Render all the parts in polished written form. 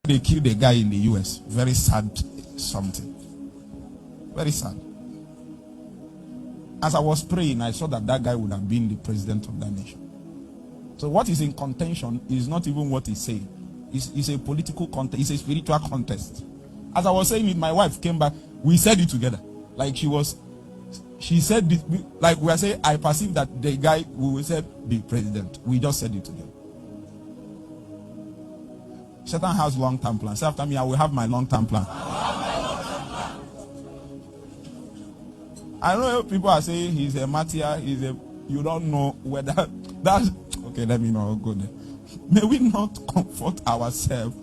They killed a guy in the US. Very sad something. Very sad. As I was praying, I saw that guy would have been the president of that nation. So what is in contention is not even what he's saying. It's a political contest. It's a spiritual contest. As I was saying it, my wife came back. We said it together. Like she said this, like we are saying, I perceive that the guy who said be president. We just said it together. Satan has long-term plans. After me, I will have my long-term plan. I know people are saying he's a martyr, you don't know whether that's okay. Let me not go there. May we not comfort ourselves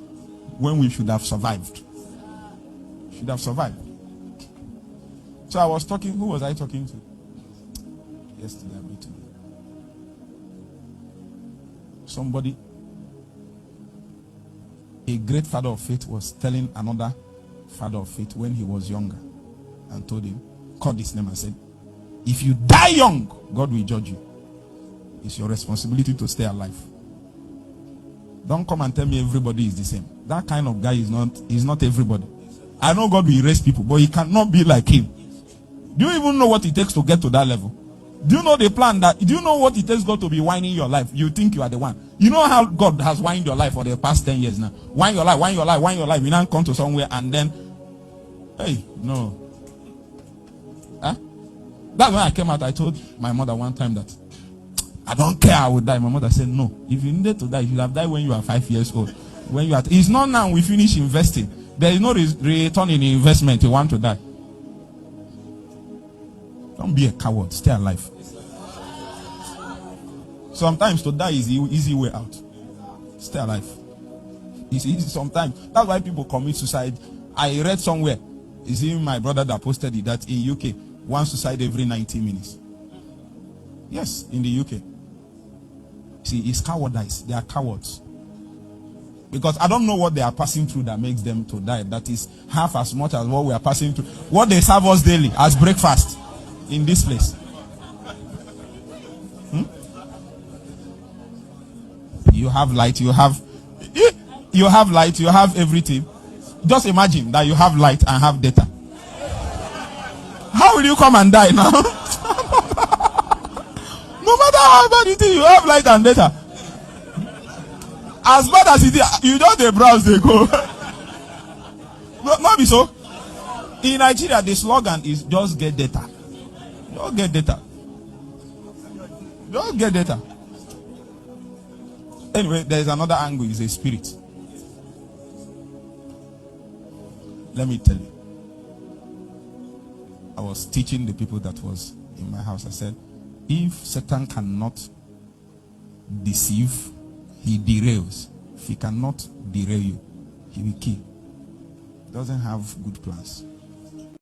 when we should have survived. Should have survived. So I was talking, who was I talking to? Yesterday, somebody, a great father of faith was telling another father of faith when he was younger and told him, called his name and said, if you die young, God will judge you. It's your responsibility to stay alive. Don't come and tell me everybody is the same. That kind of guy is not everybody. I know God will erase people, but he cannot be like him. Do you even know what it takes to get to that level? Do you know the plan do you know what it takes God to be whining your life? You think you are the one. You know how God has whined your life for the past 10 years now. Whine your life, whine your life, whine your life. You now come to somewhere and then, hey, no. Huh? That's when I came out. I told my mother one time that I don't care, I would die. My mother said, no. If you needed to die, you should have died when you are 5 years old. When you are, it's not now we finish investing. There is no return in investment. You want to die. Don't be a coward. Stay alive. Sometimes to die is the easy way out. Stay alive. It's easy sometimes. That's why people commit suicide. I read somewhere, it's even my brother that posted it, that in UK, one suicide every 90 minutes. Yes, in the UK. See, it's cowardice. They are cowards. Because I don't know what they are passing through that makes them to die. That is half as much as what we are passing through. What they serve us daily as breakfast in this place. You have light, you have light, you have everything. Just imagine that you have light and have data. How will you come and die now? No matter how bad it is, you have light and data. As bad as it is, you just browse, they go. Not be so. In Nigeria, the slogan is just get data. Just get data. Just get data. Anyway, there is another angle. It's a spirit. Let me tell you. I was teaching the people that was in my house. I said, if Satan cannot deceive, he derails. If he cannot derail you, he will kill. He doesn't have good plans.